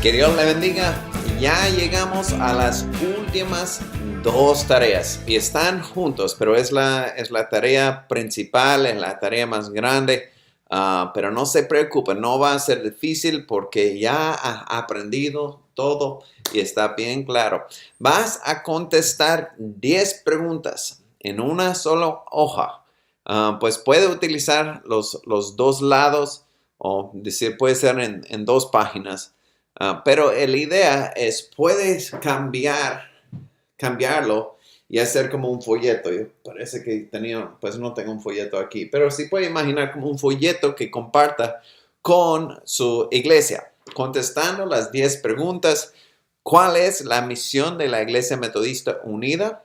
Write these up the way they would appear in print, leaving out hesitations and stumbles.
Que Dios le bendiga. Ya llegamos a las últimas dos tareas y están juntos, pero es la tarea principal, es la tarea más grande. Pero no se preocupen, no va a ser difícil porque ya ha aprendido todo y está bien claro. Vas a contestar 10 preguntas en una sola hoja. Pues puede utilizar los dos lados o decir, puede ser en dos páginas. Pero la idea es, puedes cambiarlo y hacer como un folleto. Yo parece que pues no tengo un folleto aquí, pero sí puede imaginar como un folleto que comparta con su iglesia, contestando las 10 preguntas. ¿Cuál es la misión de la Iglesia Metodista Unida?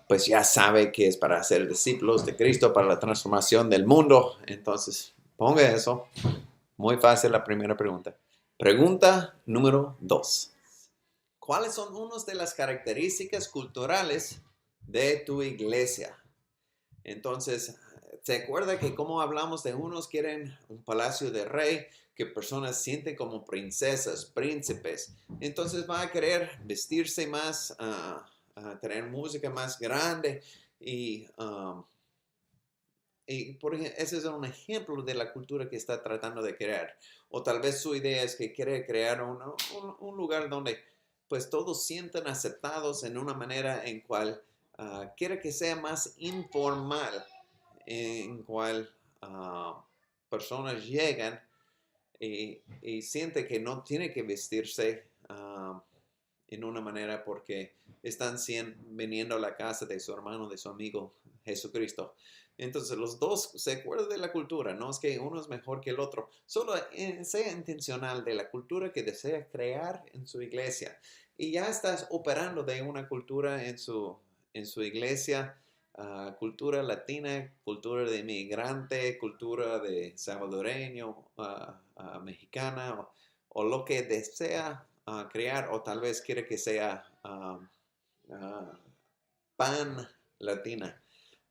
Pues ya sabe que es para ser discípulos de Cristo, para la transformación del mundo. Entonces, ponga eso. Muy fácil la primera pregunta. Pregunta número 2. ¿Cuáles son unas de las características culturales de tu iglesia? Entonces, ¿se acuerda que como hablamos de unos quieren un palacio de rey, que personas sienten como princesas, príncipes? Entonces va a querer vestirse más, tener música más grande y por ejemplo, ese es un ejemplo de la cultura que está tratando de crear. O tal vez su idea es que quiere crear un lugar donde pues todos sientan aceptados en una manera en cual quiere que sea más informal, en cual personas llegan y sienten que no tiene que vestirse en una manera porque están viniendo a la casa de su hermano, de su amigo Jesucristo. Entonces los dos se acuerdan de la cultura, no es que uno es mejor que el otro, solo sea intencional de la cultura que desea crear en su iglesia. Y ya estás operando de una cultura en su iglesia, cultura latina, cultura de inmigrante, cultura de salvadoreño, mexicana, o lo que desea crear, o tal vez quiere que sea pan latina.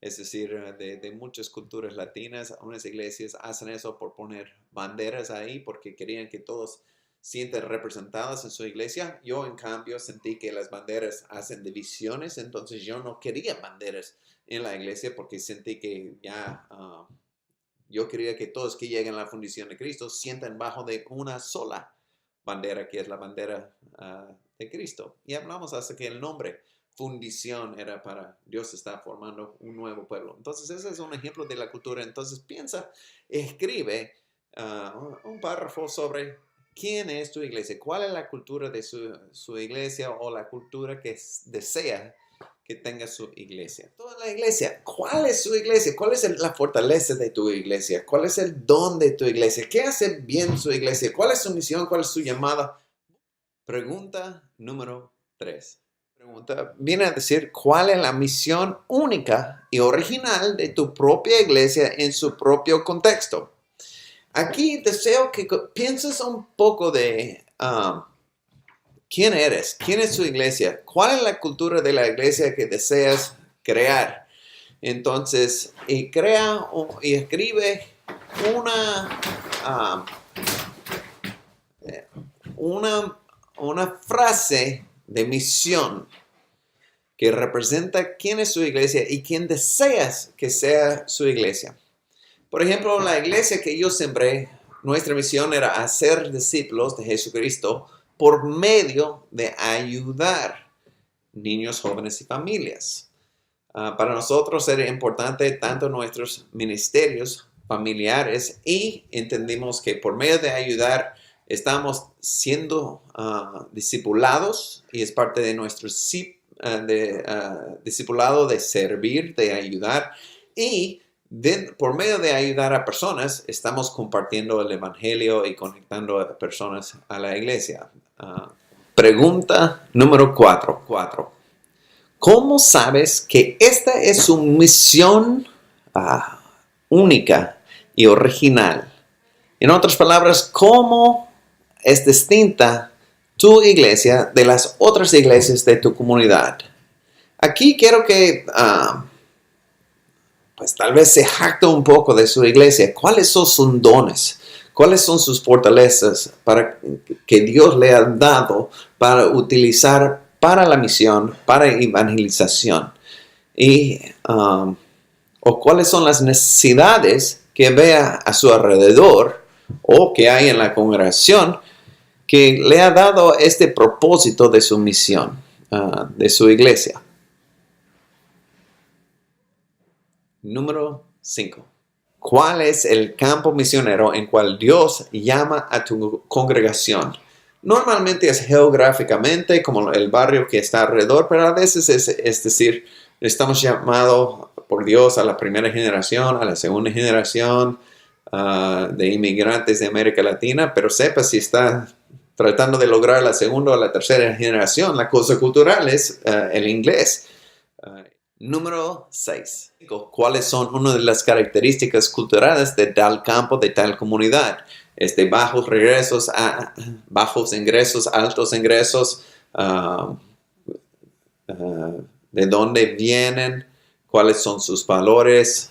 Es decir, de muchas culturas latinas, unas iglesias hacen eso por poner banderas ahí porque querían que todos sientan representados en su iglesia. Yo, en cambio, sentí que las banderas hacen divisiones, entonces yo no quería banderas en la iglesia porque sentí que ya yo quería que todos que lleguen a la fundación de Cristo sientan bajo de una sola bandera, que es la bandera de Cristo. Y hablamos hasta que el nombre fundición era para Dios está formando un nuevo pueblo. Entonces ese es un ejemplo de la cultura. Entonces escribe un párrafo sobre quién es tu iglesia, cuál es la cultura de su iglesia o la cultura que desea que tenga su iglesia. Toda la iglesia, ¿cuál es su iglesia? ¿Cuál es la fortaleza de tu iglesia? ¿Cuál es el don de tu iglesia? ¿Qué hace bien su iglesia? ¿Cuál es su misión? ¿Cuál es su llamada? Pregunta número 3. Viene a decir cuál es la misión única y original de tu propia iglesia en su propio contexto. Aquí deseo que pienses un poco de quién eres, quién es tu iglesia, cuál es la cultura de la iglesia que deseas crear. Entonces, y escribe una frase de misión que representa quién es su iglesia y quién deseas que sea su iglesia. Por ejemplo, la iglesia que yo sembré, nuestra misión era hacer discípulos de Jesucristo por medio de ayudar niños, jóvenes y familias. Para nosotros era importante tanto nuestros ministerios familiares y entendimos que por medio de ayudar estamos siendo discipulados y es parte de nuestro discipulado de servir, de ayudar y por medio de ayudar a personas estamos compartiendo el evangelio y conectando a personas a la iglesia. Pregunta número 4. ¿Cómo sabes que esta es su misión única y original? En otras palabras, ¿cómo es distinta tu iglesia de las otras iglesias de tu comunidad? Aquí quiero que pues tal vez se jacte un poco de su iglesia. ¿Cuáles son sus dones? ¿Cuáles son sus fortalezas que Dios le ha dado para utilizar para la misión, para evangelización? O cuáles son las necesidades que vea a su alrededor o que hay en la congregación que le ha dado este propósito de su misión, de su iglesia. Número 5. ¿Cuál es el campo misionero en cual Dios llama a tu congregación? Normalmente es geográficamente como el barrio que está alrededor, pero a veces es decir, estamos llamados por Dios a la primera generación, a la segunda generación de inmigrantes de América Latina, pero sepa si está tratando de lograr la segunda o la tercera generación. La cosa cultural es el inglés. Número 6. ¿Cuáles son una de las características culturales de tal campo, de tal comunidad? Bajos regresos, bajos ingresos, altos ingresos, de dónde vienen, cuáles son sus valores,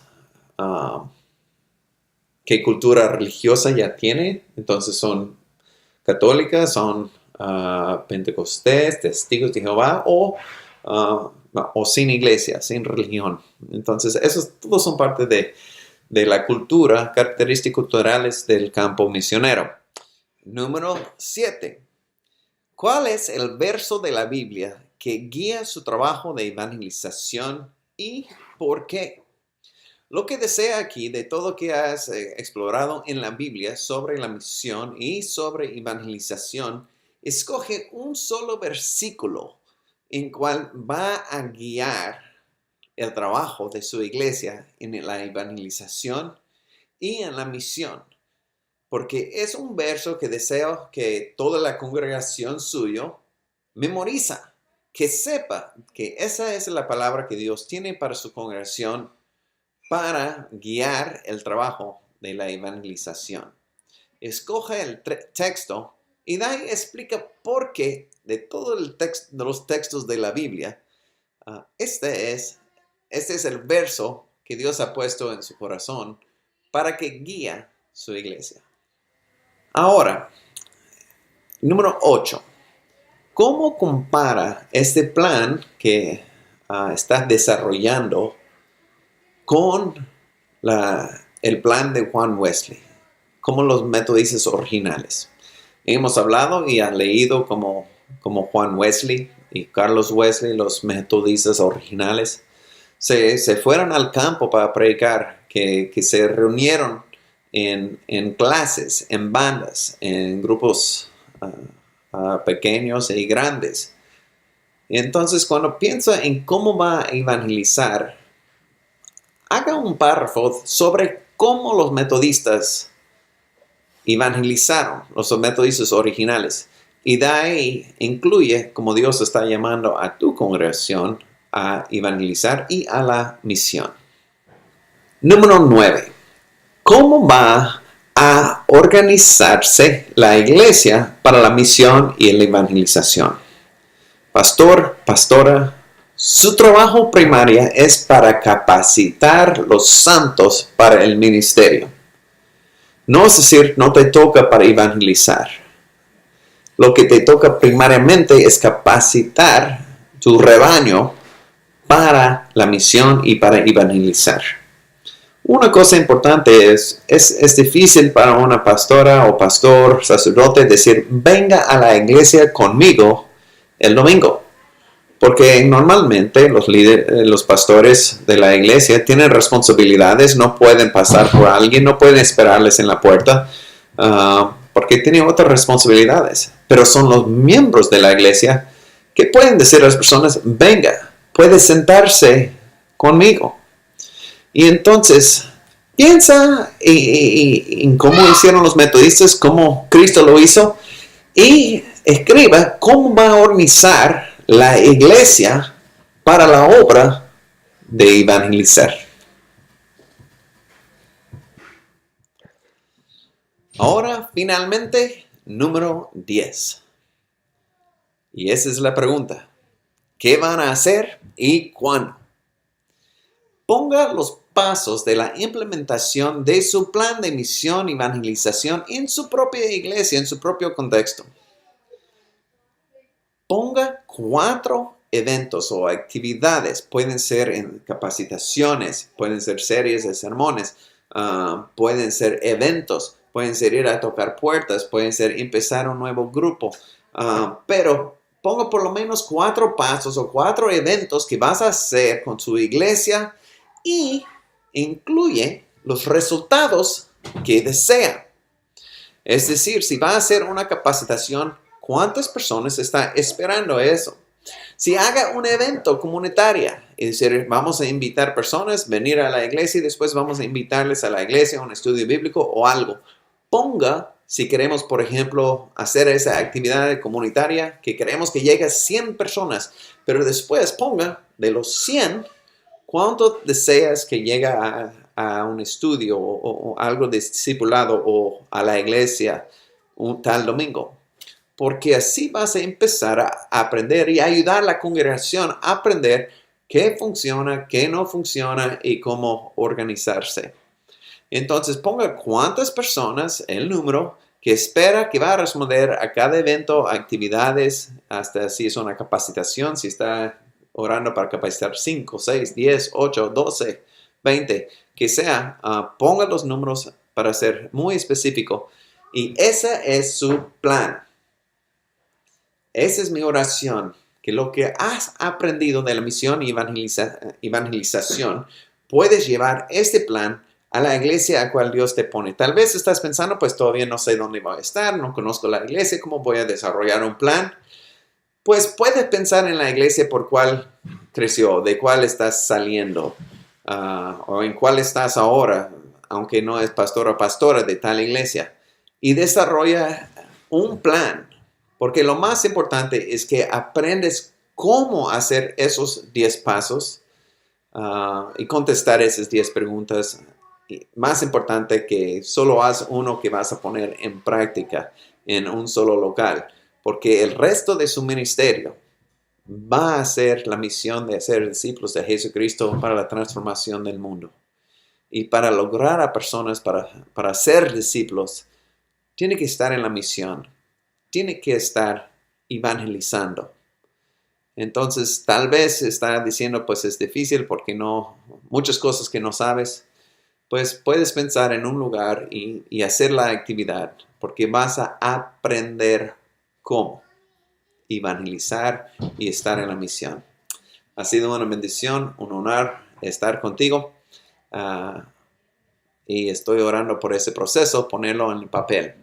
qué cultura religiosa ya tiene. Entonces son católicas, son pentecostés, testigos de Jehová o sin iglesia, sin religión. Entonces, esos todos son parte de la cultura, características culturales del campo misionero. Número 7. ¿Cuál es el verso de la Biblia que guía su trabajo de evangelización y por qué? Lo que desea aquí de todo que has explorado en la Biblia sobre la misión y sobre evangelización, escoge un solo versículo en cual va a guiar el trabajo de su iglesia en la evangelización y en la misión. Porque es un verso que deseo que toda la congregación suyo memoriza, que sepa que esa es la palabra que Dios tiene para su congregación para guiar el trabajo de la evangelización. Escoge el texto y de ahí explica por qué de todo el texto, de los textos de la Biblia, este es el verso que Dios ha puesto en su corazón para que guíe su iglesia. Ahora, número 8. ¿Cómo compara este plan que está desarrollando con el plan de Juan Wesley, como los metodistas originales? Hemos hablado y han leído como Juan Wesley y Carlos Wesley, los metodistas originales, se fueron al campo para predicar, que se reunieron en clases, en bandas, en grupos pequeños y grandes. Y entonces, cuando piensa en cómo va a evangelizar, haga un párrafo sobre cómo los metodistas evangelizaron, los metodistas originales. Y de ahí incluye cómo Dios está llamando a tu congregación a evangelizar y a la misión. Número 9. ¿Cómo va a organizarse la iglesia para la misión y la evangelización? Pastor, pastora, su trabajo primario es para capacitar los santos para el ministerio. No es decir, no te toca para evangelizar. Lo que te toca primariamente es capacitar tu rebaño para la misión y para evangelizar. Una cosa importante es difícil para una pastora o pastor, sacerdote, decir, venga a la iglesia conmigo el domingo. Porque normalmente los pastores de la iglesia tienen responsabilidades, no pueden pasar por alguien, no pueden esperarles en la puerta, porque tienen otras responsabilidades. Pero son los miembros de la iglesia que pueden decir a las personas, venga, puede sentarse conmigo. Y entonces, piensa en cómo hicieron los metodistas, cómo Cristo lo hizo, y escriba cómo va a organizar la iglesia para la obra de evangelizar. Ahora, finalmente, número 10. Y esa es la pregunta. ¿Qué van a hacer y cuándo? Ponga los pasos de la implementación de su plan de misión y evangelización en su propia iglesia, en su propio contexto. Ponga 4 eventos o actividades. Pueden ser en capacitaciones, pueden ser series de sermones, pueden ser eventos, pueden ser ir a tocar puertas, pueden ser empezar un nuevo grupo. Pero ponga por lo menos 4 pasos o 4 eventos que vas a hacer con su iglesia y incluye los resultados que desea. Es decir, si va a hacer una capacitación, ¿cuántas personas están esperando eso? Si haga un evento comunitario, es decir, vamos a invitar personas a venir a la iglesia y después vamos a invitarles a la iglesia a un estudio bíblico o algo. Ponga, si queremos, por ejemplo, hacer esa actividad comunitaria, que queremos que llegue a 100 personas, pero después ponga de los 100, ¿cuánto deseas que llegue a un estudio o algo de discipulado o a la iglesia un tal domingo? Porque así vas a empezar a aprender y ayudar a la congregación a aprender qué funciona, qué no funciona y cómo organizarse. Entonces ponga cuántas personas, el número que espera que va a responder a cada evento, actividades, hasta si es una capacitación, si está orando para capacitar 5, 6, 10, 8, 12, 20, que sea, ponga los números para ser muy específico. Y ese es su plan. Esa es mi oración, que lo que has aprendido de la misión y evangelización, puedes llevar este plan a la iglesia a cual Dios te pone. Tal vez estás pensando, pues todavía no sé dónde voy a estar, no conozco la iglesia, ¿cómo voy a desarrollar un plan? Pues puedes pensar en la iglesia por cuál creció, de cuál estás saliendo, o en cuál estás ahora, aunque no es pastor o pastora de tal iglesia, y desarrolla un plan. Porque lo más importante es que aprendes cómo hacer esos 10 pasos y contestar esas 10 preguntas. Y más importante que solo haz uno que vas a poner en práctica en un solo local. Porque el resto de su ministerio va a ser la misión de hacer discípulos de Jesucristo para la transformación del mundo. Y para lograr a personas, para ser discípulos, tiene que estar en la misión. Tiene que estar evangelizando. Entonces, tal vez está diciendo, pues es difícil porque no, muchas cosas que no sabes, pues puedes pensar en un lugar y hacer la actividad, porque vas a aprender cómo evangelizar y estar en la misión. Ha sido una bendición, un honor estar contigo y estoy orando por ese proceso, ponerlo en el papel.